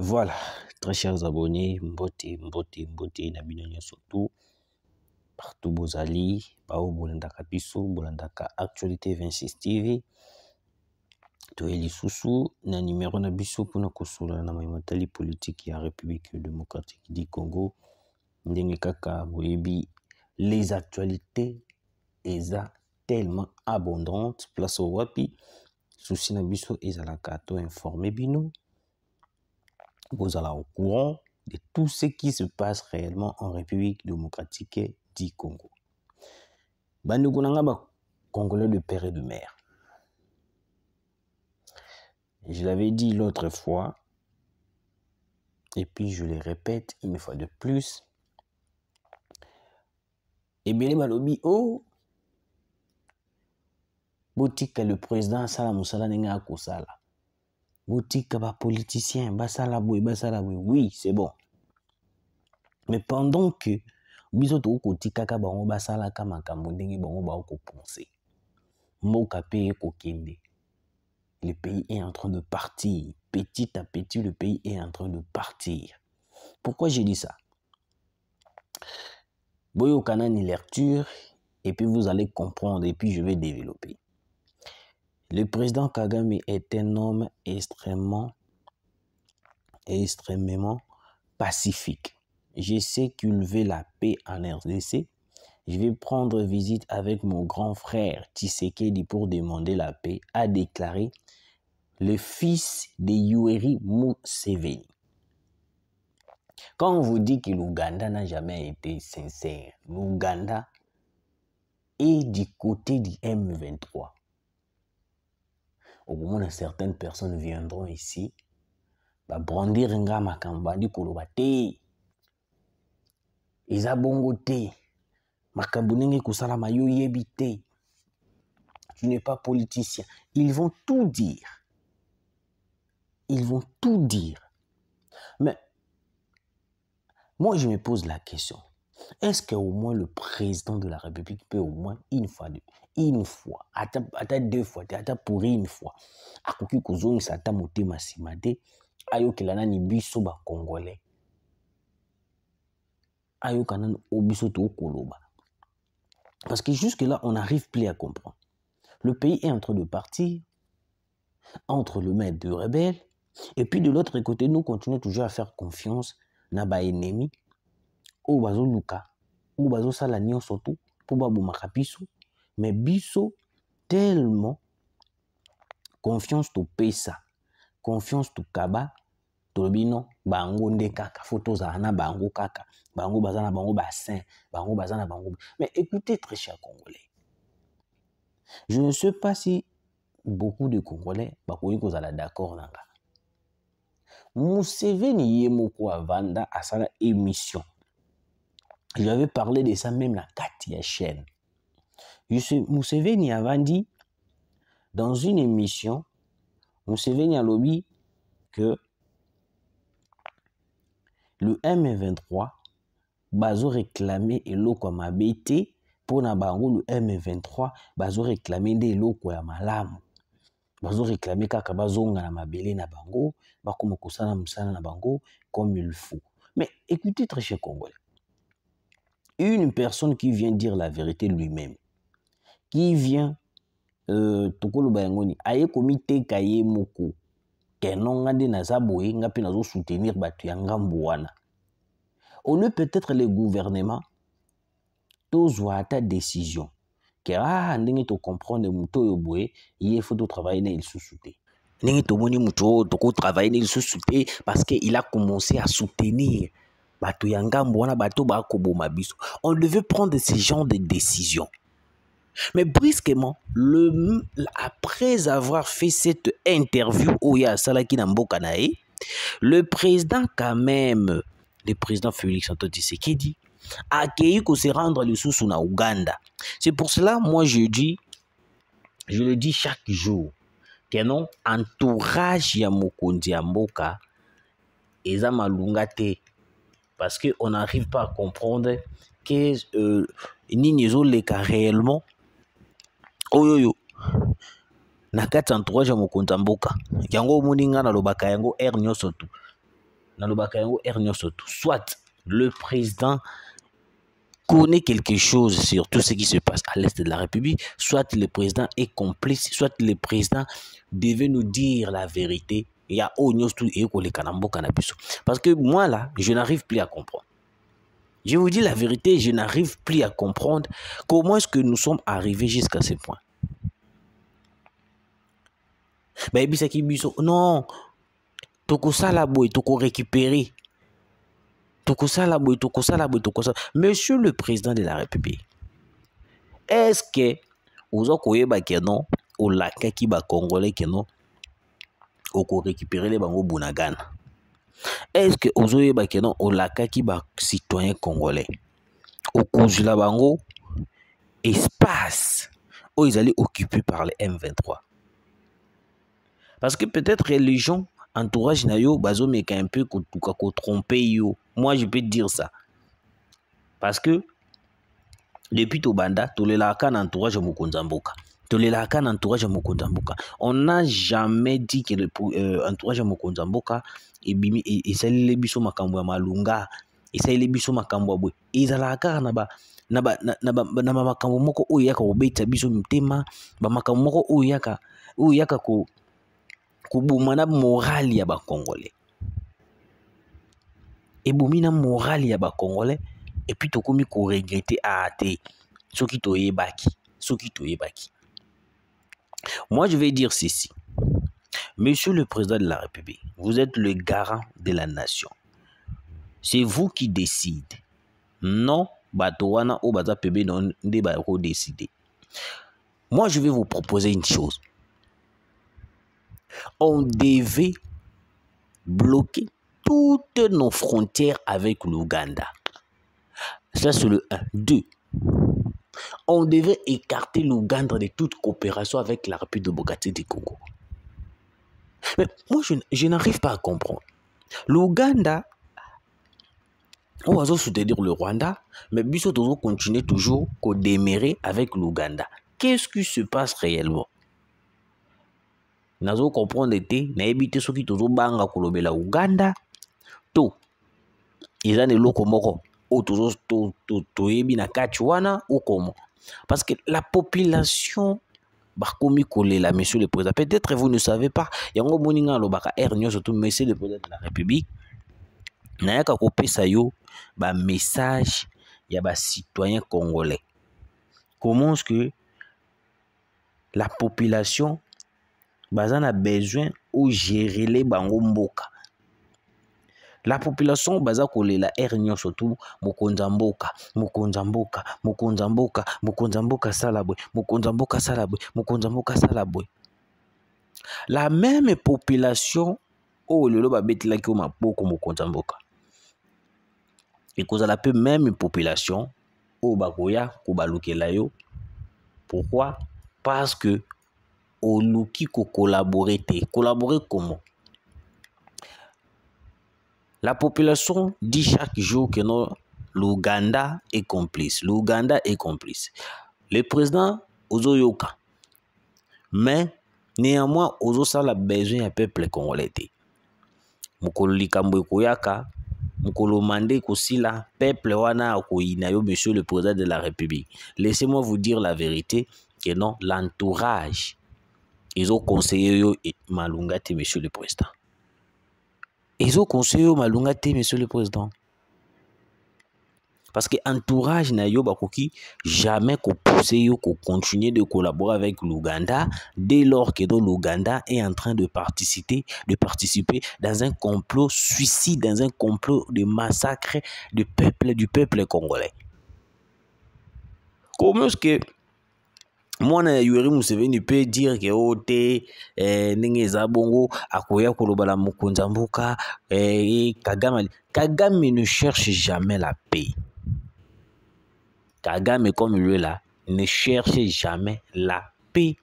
Voilà, très chers abonnés, mbote, na bino surtout, partout bozali, bao bolandaka biso, bolandaka Actualité 26 TV, toeli susu, na numéro na biso pona kosola na mayimatali politique ya République démocratique du Congo, ndenge kaka boyebi, les actualités eza tellement abondantes, place au wapi, souci na biso ezalaka to informer bino, vous allez au courant de tout ce qui se passe réellement en République démocratique du Congo. Bandoukounanga Congolais de père et de mère. Je l'avais dit l'autre fois, et puis je le répète une fois de plus. Et bien les balobi, oh, boutique le président Sala Moussala Nenga Kosala. Boutique ba politicien, basala boy, oui, c'est bon. Mais pendant que bisoto koti kaka bango basala kama makambo ndenge bango ba ko penser. Mboka pe ko kende. Le pays est en train de partir. Petit à petit, le pays est en train de partir. Pourquoi j'ai dit ça? Boyo kanani lecture et puis vous allez comprendre et puis je vais développer. Le président Kagame est un homme extrêmement pacifique. Je sais qu'il veut la paix en RDC. Je vais prendre visite avec mon grand frère Tshisekedi pour demander la paix, a déclaré le fils de Yoweri Museveni. Quand on vous dit que l'Ouganda n'a jamais été sincère, l'Ouganda est du côté du M23. Au moment où certaines personnes viendront ici, bah brandir nga makambandi kolobate, izabongote, makambunenge kusala mayo yebite. Tu n'es pas politicien. Ils vont tout dire. Ils vont tout dire. Mais moi, je me pose la question. Est-ce qu'au moins le président de la République peut au moins une fois, attends deux fois, attends pour une fois, à koki kozongi sata motema simade, ayo kelana ni biso ba Congolais. Ayo kanan obiso to koloba. Parce que jusque-là, on n'arrive plus à comprendre. Le pays est en train de partir entre le maître de rebelles et puis de l'autre côté, nous continuons toujours à faire confiance na ba ennemi au bazo luka ou bazo sala nyon surtout pour ba bomaka biso, mais biso tellement confiance to pesa, confiance to kaba to bino bango nde kaka photos na bango kaka bango bazana bango bassin bango bazana bango. Mais écoutez très chers Congolais, je ne sais pas si beaucoup de Congolais bakoyi kozala d'accord nanga. Museveni yemoko avanda à sa émission. J'avais parlé de ça même la Katia chaîne. Museveni avandi dans une émission. Museveni a lobby que le M23 bazo réclamé eloko mabete pour na bango. Le M23 bazo réclamé de eloko ya malamu. Bazo réclamer kaka bazonga na mabele na bango, bakoma kosala musala na bango comme il faut. Mais écoutez très cher Congolais, une personne qui vient dire la vérité lui-même, qui vient tokolo bayangoni aye komite kaye moko kenonga de nazaboye nga pe nazo soutenir batu ya ngambo wana. On ne peut-être les gouvernements tozwa ta décision. Car ndenge to comprendre muto yoboye il faut to travailler na il sous-souté. Ndenge to moni muto to ko travailler na il sous-souté parce que il a commencé à soutenir bato yangambo wana bato ba ko boma biso. On devait prendre ce genre de décision. Mais brusquement, après avoir fait cette interview Oya Salaki na mboka nae, le président quand même, le président Félix Antoine Tshisekedi a accueilli qu'on se rendre le sous na Ouganda. C'est pour cela, moi je le dis chaque jour, que non, entourage ya mokonzi ya mboka, eza malunga te, parce qu'on n'arrive pas à comprendre que nini leka réellement, oyoyo, na kati entourage ya mokonzi ya mboka, yango moninga na lobaka yango nyoso tu. nalobaka yango surtout. Soit le président connaît quelque chose sur tout ce qui se passe à l'est de la République, soit le président est complice, soit le président devait nous dire la vérité. Il y a parce que moi là, je n'arrive plus à comprendre. Je vous dis la vérité, je n'arrive plus à comprendre comment est-ce que nous sommes arrivés jusqu'à ce point. Non, toko sala boy, toko récupérer. Monsieur le président de la République, est-ce que vous avez non au lac qui va congolais qui non au récupérer les bango bunagana? Est-ce que vous avez non au lac qui va citoyen congolais au la bango espace où ils allaient occuper par les M23? Parce que peut-être les gens entourage na yo bazo meka un peu ko tromper yo. Moi je peux dire ça parce que depuis Tobanda tolelaka na entourage Mokonzamboka, on n'a jamais dit que le entourage Mokonzamboka et salile biso makambo ya malunga et salile biso makambo boy ezalaka na makambo moko oyo yaka obeta biso mtema ba makambo moko oyo yaka ko kubumana morali ya ba Congolais. Et boumina morali ya ba Congolais et puis tokomi ko regretter ate soki toyebaki. Moi je vais dire ceci. Monsieur le président de la République, vous êtes le garant de la nation. C'est vous qui décidez. Non, batowana ou baza pebe non de ba ko décider. Moi je vais vous proposer une chose. On devait bloquer toutes nos frontières avec l'Ouganda. Ça, c'est le 1. 2. On devait écarter l'Ouganda de toute coopération avec la République démocratique du Congo. Mais moi, je n'arrive pas à comprendre. L'Ouganda, on va soutenir le Rwanda, mais Bisso doit continuer toujours à démarrer avec l'Ouganda. Qu'est-ce qui se passe réellement? Nazo comprendre te na ebité soki tozo banga kolobela Uganda to ezane loko moko o tozo to yebi na kati wana ou comment? Parce que la population bakomi kolela monsieur le président, peut-être vous ne savez pas yango moninga lobaka nyo surtout monsieur le président de la République na yaka kopesa yo ba message ya ba citoyens congolais. Comment est-ce que la population a besoin de gérer les bango mboka? La population baza kolela nyo surtout Mokonzamboka salabwe. La même population o lelo ba betela ki o maboko Mokonzamboka. Et cause la même population o bakoya ko balukela yo. Pourquoi? Parce que Oluki ko collaborer. Collaborer comment? La population dit chaque jour que l'Ouganda est complice. Le président Ozoyoka. Mais néanmoins, Ozosa a besoin d'un peuple congolais. Mukolo likambo koyaka, mukolo mande kosila, peuple wana koina yo monsieur le président de la République. Laissez-moi vous dire la vérité que non, l'entourage ils ont conseillé Malungate, monsieur le président. Ils ont conseillé Malungate, monsieur le président. Parce que l'entourage n'a jamais poussé à continuer de collaborer avec l'Ouganda dès lors que l'Ouganda est en train de participer dans un complot suicide, dans un complot de massacre du peuple congolais. Comment est-ce que moi na Yoweri Museveni peut dire que ote ndenge za bongo akoya kolobala Mokonzamboka Kagame ne cherche jamais la paix. Kagame comme lui là ne cherche jamais la paix.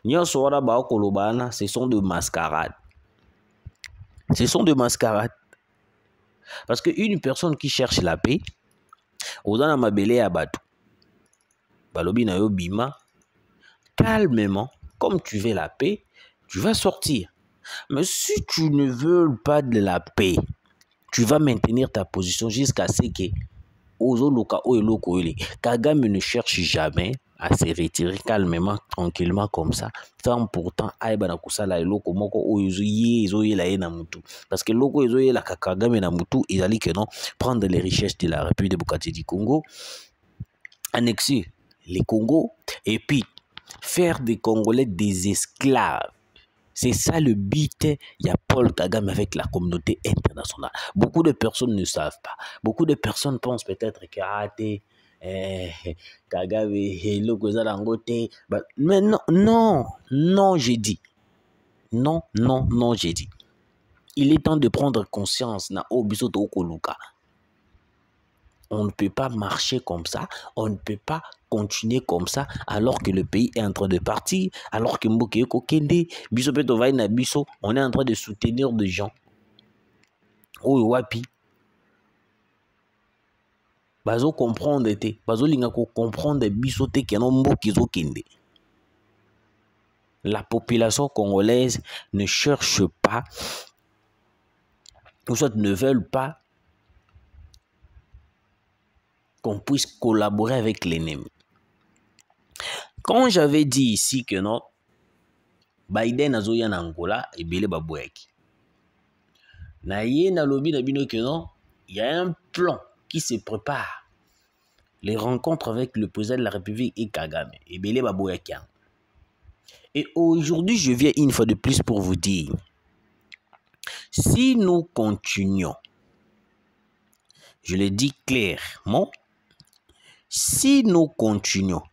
Nyonso wana ba kolobana ce sont de mascarades. Parce que une personne qui cherche la paix ozana mabele ya bato balobi na yo bima calmement, comme tu veux la paix, tu vas sortir. Mais si tu ne veux pas de la paix, tu vas maintenir ta position jusqu'à ce que Kagame ne cherche jamais à se retirer calmement, tranquillement comme ça, sans pourtant parce que Kagame na mutu, ils allaient que non prendre les richesses de la République démocratique du Congo, annexer les Congo et puis faire des Congolais des esclaves. C'est ça le but, il y a Paul Kagame avec la communauté internationale. Beaucoup de personnes ne savent pas. Beaucoup de personnes pensent peut-être que Kagame mais non, non, non, j'ai dit. Non, non, non, j'ai dit. Il est temps de prendre conscience na Obisoto Okoluka. On ne peut pas marcher comme ça, on ne peut pas continuer comme ça alors que le pays est en train de partir, alors que Mboke Kokende, Biso Petovai na Biso, on est en train de soutenir des gens. Oh wapi. Bazo comprendre te, bazo linga ko comprendre Biso te kenon Mboke Zokende. La population congolaise ne cherche pas, ou soit ne veulent pas qu'on puisse collaborer avec l'ennemi. Quand j'avais dit ici que non, Biden a zoya na Angola et Bele Baboueki. Na ye na lobby na bino que non, il y a un plan qui se prépare. Les rencontres avec le président de la République et Kagame et Bele Baboueki. Et aujourd'hui, je viens une fois de plus pour vous dire, si nous continuons, je le dis clairement, si nous continuons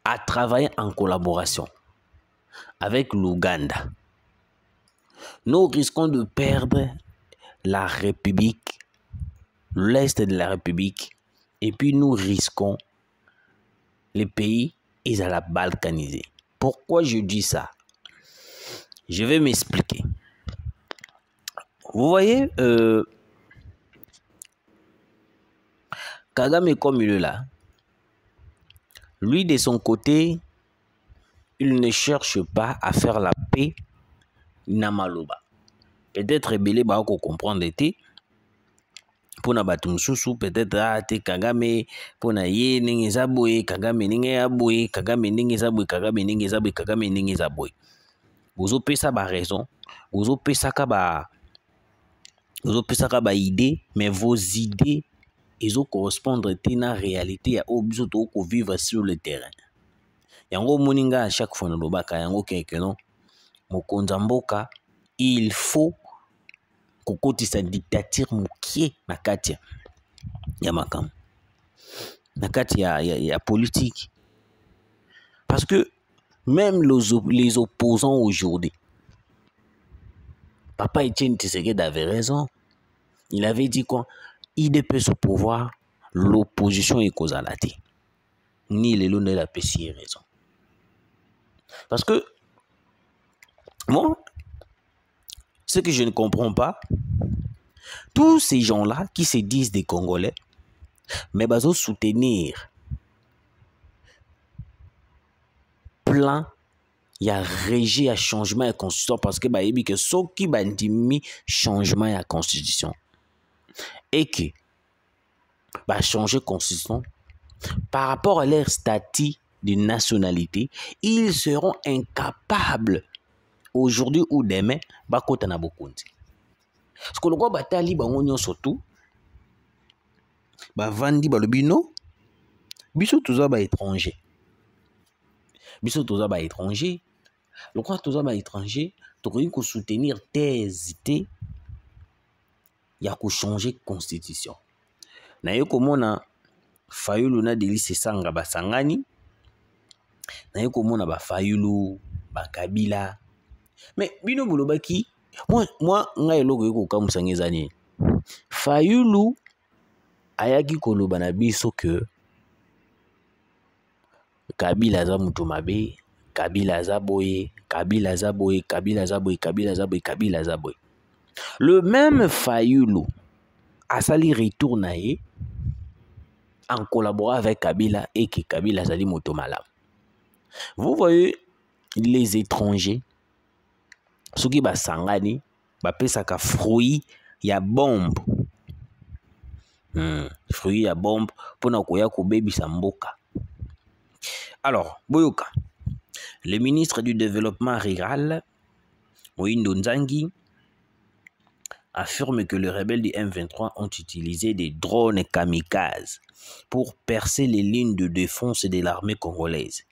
à travailler en collaboration avec l'Ouganda, nous risquons de perdre la République, l'Est de la République, et puis nous risquons les pays à la balkaniser. Pourquoi je dis ça? Je vais m'expliquer. Vous voyez, Kagame comme il est là, lui de son côté, il ne cherche pas à faire la paix Namaloba. Peut-être Belé ba ko comprendre été pour na batumsusu peut-être Kagame pour na ye ningi zaboye Kagame ningi aboye Kagame ningi zaboye Kagame ningi zaboye Kagame ningi zaboye. Vous avez ça ba raison, vous avez ça ba idée, mais vos idées ils correspondent à la réalité à obisoto ko vivre sur le terrain. Yango moninga à chaque fois no lobaka yango quelque non mokonza mboka il faut kokotisa dictature mukie na kati ya makam na kati ya politique, parce que même les opposants aujourd'hui, Papa Etienne Tshisekedi avait raison. Il avait dit quoi? IDP au pouvoir, l'opposition est causalate. Ni les lois de la PCI raison. Parce que, moi, ce que je ne comprends pas, tous ces gens-là qui se disent des Congolais, mais ils soutenir plan, il y a régé à changement de constitution parce que que ceux qui bandimi changement de constitution et que changer constitution par rapport à leur statut de nationalité, ils seront incapables aujourd'hui ou demain bakota na bokonzi. Parce que le roi batali bango surtout vandi balobino biso toza ba étranger. Biso toza ba étranger. Le roi toza ba étranger, tokoki ko soutenir thèse té ya ko changer constitution. Na yo komona Fayulu na Delise Sanga basangani. Na yo komona ba Fayulu, ba Kabila. Mais bino bolobaki, moi ngai logo yoko kamusangeza ni. Fayulu ayaki koloba na biso que Kabila za mutu mabe, Kabila za boye, Kabila za boye, Kabila za boye, Kabila za boye, Kabila za boye. Le même Fayulu a sali retourne en collaborant avec Kabila et que Kabila zali mutu malam. Vous voyez, les étrangers soki basangani bapesaka fruit ya bombe fruit ya bombe mpona koya kobebisa mboka. Alors boyoka, le ministre du développement rural Moïndo Nzangi affirme que les rebelles du M23 ont utilisé des drones kamikazes pour percer les lignes de défense de l'armée congolaise,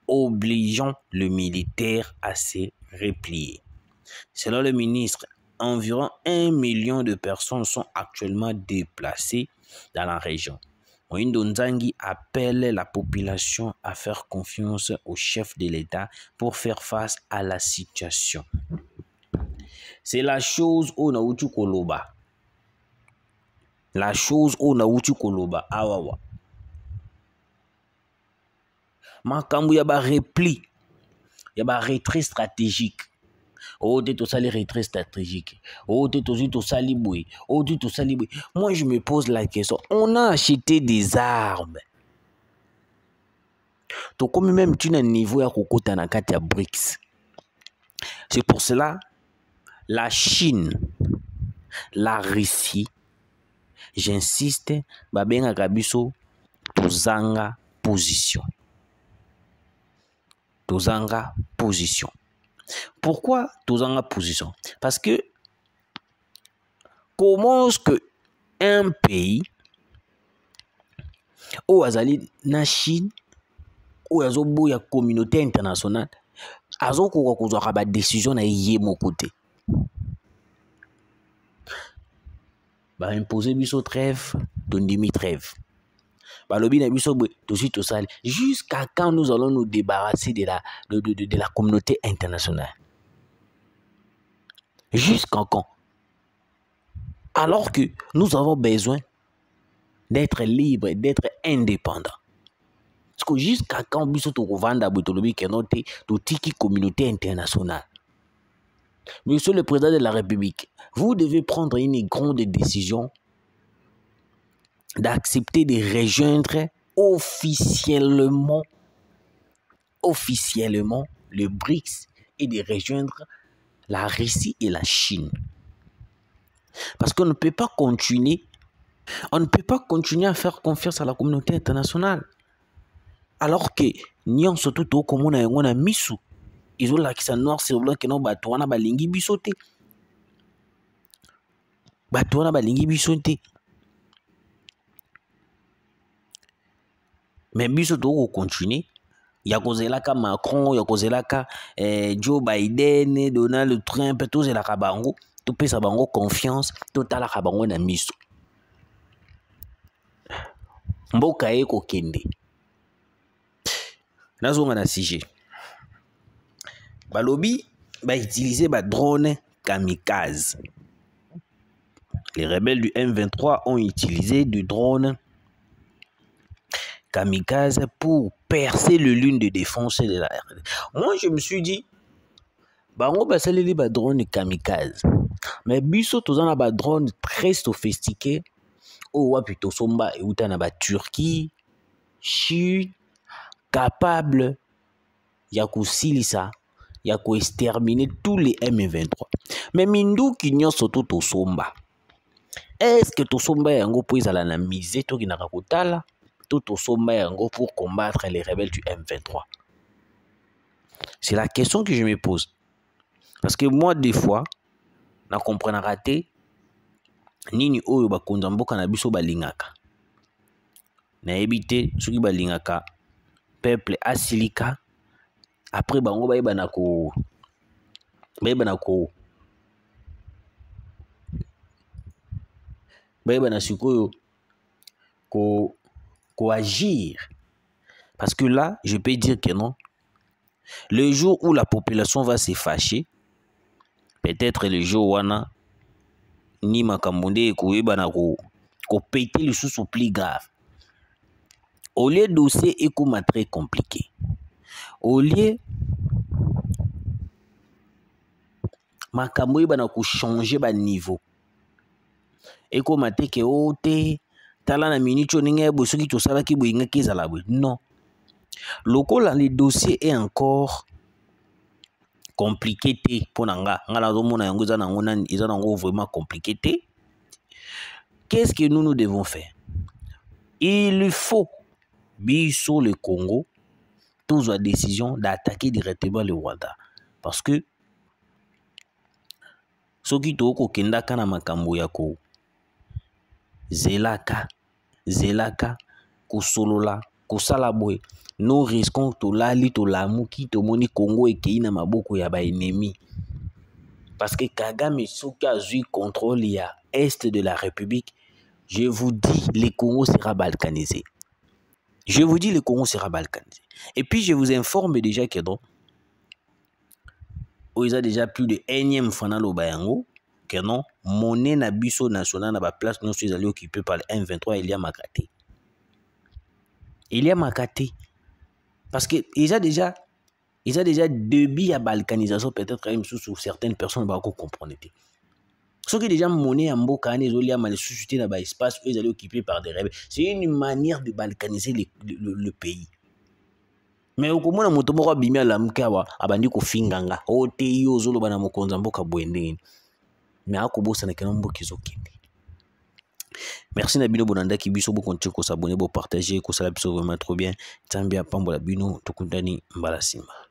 obligeant le militaire à se replier. Selon le ministre, environ 1 million de personnes sont actuellement déplacées dans la région. Moïndo Nzangi appelle la population à faire confiance au chef de l'État pour faire face à la situation. C'est la chose au Naoutu Koloba. La chose au Naoutu Koloba. Awawa. Makambu yaba repli. Yaba retrait stratégique. Oh, t'es aussi les retraits stratégiques. Oh, t'es aussi tout saliboué. Oh, t'es tout saliboué. Moi, je me pose la question. On a acheté des armes. Donc, comme même tu n'as un niveau à Kokota Nakati à BRICS. C'est pour cela, la Chine, la Russie, j'insiste, Babenga Gabiso, Tozanga position. Tozanga position. Pourquoi Tozanga position? Parce que comment est-ce que un pays où azali na Chine où azobo ya communauté internationale azoko kozwaka ba décision na yé mon côté ba imposer biso trêve tondimi trêve ba lobi na biso tosi tosali jusqu'à quand nous allons nous débarrasser de la communauté internationale? Jusqu'à quand? Alors que nous avons besoin d'être libres, d'être indépendants. Parce que jusqu'à quand biso to kovanda botolobi kenote to tiki communauté internationale. Monsieur le président de la République, vous devez prendre une grande décision d'accepter de rejoindre officiellement le BRICS et de rejoindre la Russie et la Chine. Parce qu'on ne peut pas continuer à faire confiance à la communauté internationale. Alors que nous surtout comme on a misu, ils ont là qui sont noirs sur blanc que non batouana balingi bisote. Batouana balingi bisote. Mais bisote on continue. Il y a causé là Macron, il y a causé là Joe Biden, Donald Trump, tous les kabango, tout peut sa bango confiance, total la kabango na misu. Mboka eko kende. Nazonga na sujet. Balobi ba utiliser ba drone kamikaze. Les rebelles du M23 ont utilisé du drone kamikaze pour percer le ligne de défense de la RD. Moi je me suis dit bango basaleli ba drone kamikaze. Mais biso tozana ba drone très sophistiqué o wa plutôt somba et uta na ba Turquie, Chine capable ya kusilisa ya ko exterminer tous les M23. Mais mindu kinyo soto to somba. Est-ce que to somba yango po izala na mise to kinaka kotala to somba yango pour combattre les rebelles du M23? C'est la question que je me pose. Parce que moi des fois na comprendre raté nini oyo bakonza mboka na biso balingaka. Na ebité soki balingaka peuple asilika après bango bayeba na sikoyo ko agir. Parce que là je peux dire que non, le jour où la population va se fâcher, peut-être le jour wana ni makambonde koyeba na ko péter le sous plus grave. Au lieu dossier est comme très compliqué. Au lieu makambo na ko changer ba niveau. Et comme te ke ote tala na minute oninga bosoki to sala ki boyinga kezala bwe. Non. Lokola le dossier est encore compliqué te pour nanga ngala zo mona yango eza nango vraiment compliqué te. Qu'est-ce que nous devons faire? Il faut sur le Congo tous la décision d'attaquer directement le Rwanda parce que soki toko kenda kana makambo ya ko zelaka kusolola kusala boy, nous risquons to lali to lamuki to moni Congo ekei na maboko ya ba ennemi parce que Kagame soki azui contrôle ya est de la République, je vous dis le Congo sera balkanisé. Je vous dis le Congo sera balkanisé. Et puis je vous informe déjà que donc il y a déjà plus de énième fanal au Bayango que non monnaie na biso national na ba place nous sommes allés occupés par le M23 il y a Makate. Il y a Makate parce que il y a déjà début à balkanisation peut-être même sur certaines personnes va comprendre. Ce qui est déjà monnaie en mboka les olia mal suscité dans ba espace ils allaient occupés par des rebelles. C'est une manière de balkaniser le pays. Mais au komona moto moko bimia la mkawa abandi ko finganga o te yo zolo bana mokonza mboka bwende mais akobosa na kana mboka izokende. Merci na bino bonanda ki biso bo continuer ko s'abonner, bo partager ko sala biso vraiment trop bien. Tambia pambola bino tokundani mbala sima.